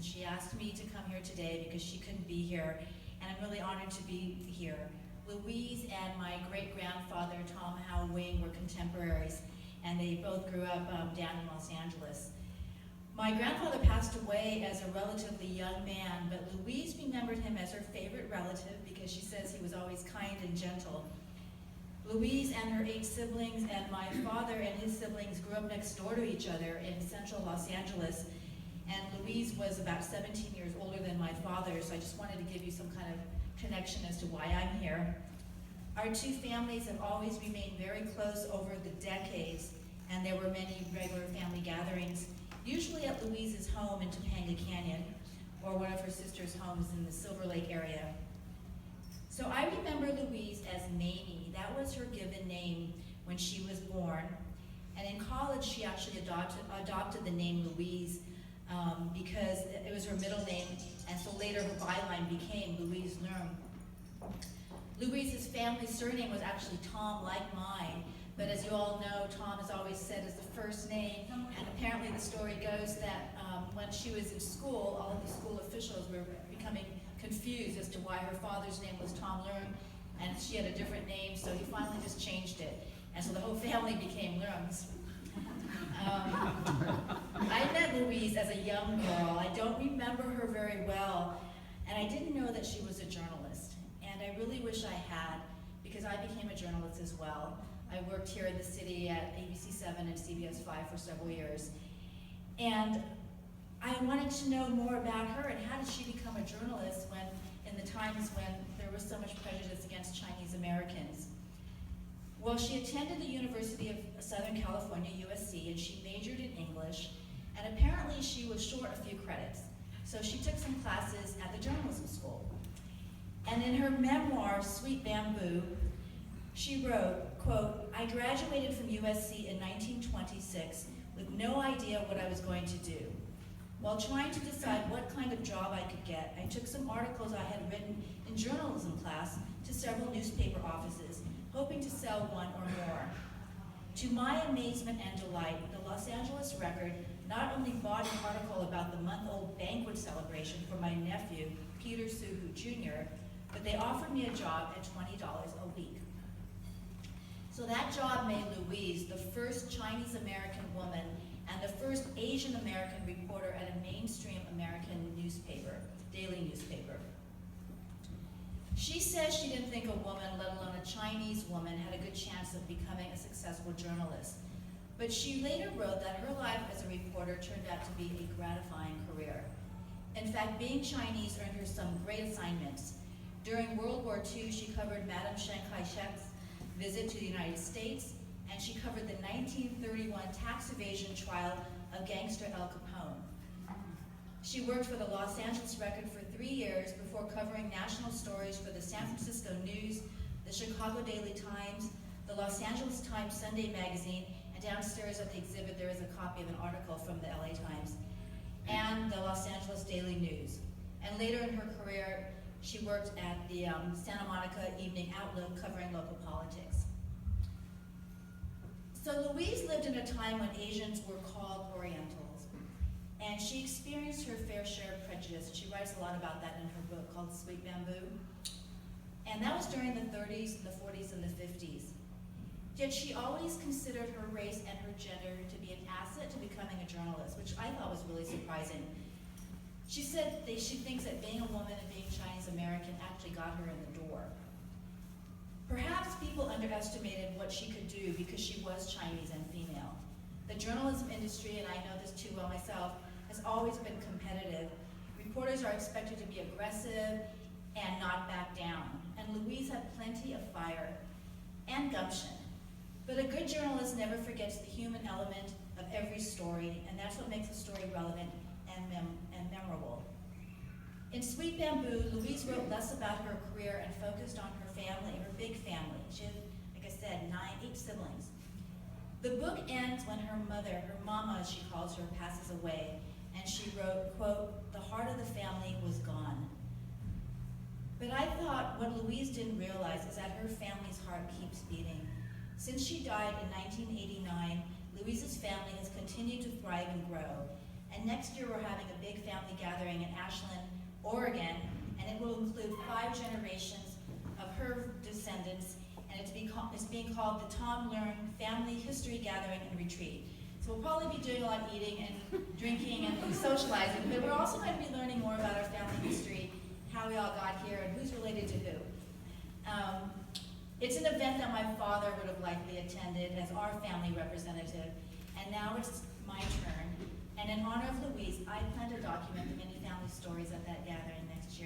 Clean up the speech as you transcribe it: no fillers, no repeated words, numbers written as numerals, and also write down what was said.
and she asked me to come here today because she couldn't be here, and I'm really honored to be here. Louise and my great-grandfather, Tom Howe Wing, were contemporaries, and they both grew up down in Los Angeles. My grandfather passed away as a relatively young man, but Louise remembered him as her favorite relative because she says he was always kind and gentle. Louise and her 8 siblings and my father and his siblings grew up next door to each other in central Los Angeles, and Louise was about 17 years older than my father, so I just wanted to give you some kind of connection as to why I'm here. Our 2 families have always remained very close over the decades, and there were many regular family gatherings, usually at Louise's home in Topanga Canyon, or one of her sister's homes in the Silver Lake area. So I remember Louise as Mamie. That was her given name when she was born. And in college, she actually adopted the name Louise because it was her middle name, and so later her byline became Louise Leung. Louise's family surname was actually Tom, like mine, but as you all know, Tom is always said as the first name, and apparently the story goes that when she was in school, all of the school officials were becoming confused as to why her father's name was Tom Leung, and she had a different name, so he finally just changed it, and so the whole family became Leungs. I met Louise as a young girl. I don't remember her very well, and I didn't know that she was a journalist, and I really wish I had, because I became a journalist as well. I worked here in the city at ABC7 and CBS 5 for several years, and I wanted to know more about her and how did she become a journalist when, in the times when there was so much prejudice against Chinese Americans. Well, she attended the University of Southern California, USC, and she majored in English, and apparently she was short a few credits. So she took some classes at the journalism school. And in her memoir, Sweet Bamboo, she wrote, quote, "I graduated from USC in 1926 with no idea what I was going to do. While trying to decide what kind of job I could get, I took some articles I had written in journalism class to several newspaper offices, hoping to sell one or more. To my amazement and delight, the Los Angeles Record not only bought an article about the month-old banquet celebration for my nephew, Peter Suhu Jr., but they offered me a job at $20 a week." So that job made Louise the first Chinese-American woman and the first Asian-American reporter at a mainstream American newspaper, daily newspaper. She says she didn't think a woman, let alone a Chinese woman, had a good chance of becoming a successful journalist. But she later wrote that her life as a reporter turned out to be a gratifying career. In fact, being Chinese earned her some great assignments. During World War II, she covered Madame Chiang Kai-shek's visit to the United States, and she covered the 1931 tax evasion trial of gangster Al Capone. She worked for the Los Angeles Record for 3 years before covering national stories for the San Francisco News, the Chicago Daily Times, the Los Angeles Times Sunday Magazine, and downstairs at the exhibit there is a copy of an article from the LA Times, and the Los Angeles Daily News. And later in her career, she worked at the Santa Monica Evening Outlook covering local politics. So Louise lived in a time when Asians were called Orientals, and she experienced her fair share of prejudice. She writes a lot about that in her book called Sweet Bamboo. And that was during the 30s, the 40s, and the 50s. Yet she always considered her race and her gender to be an asset to becoming a journalist, which I thought was really surprising. She said that she thinks that being a woman and being Chinese American actually got her in the door. Perhaps people underestimated what she could do because she was Chinese and female. The journalism industry, and I know this too well myself, has always been competitive. Reporters are expected to be aggressive and not back down. And Louise had plenty of fire and gumption. But a good journalist never forgets the human element of every story, and that's what makes a story relevant and memorable. In Sweet Bamboo, Louise wrote less about her career and focused on her family, her big family. She had, like I said, 8 siblings. The book ends when her mother, her mama as she calls her, passes away, and she wrote, quote, "The heart of the family was gone." But I thought what Louise didn't realize is that her family's heart keeps beating. Since she died in 1989, Louise's family has continued to thrive and grow. And next year we're having a big family gathering gathering in Ashland, Oregon, and it will include 5 generations of her descendants, and it's being called the Tom Leung Family History Gathering and Retreat. So we'll probably be doing a lot of eating and drinking and socializing, but we're also going to be learning more about our family history, how we all got here, and who's related to who. It's an event that my father would have likely attended as our family representative, and now it's my turn. And in honor of Louise, I plan to document the many family stories at that gathering next year.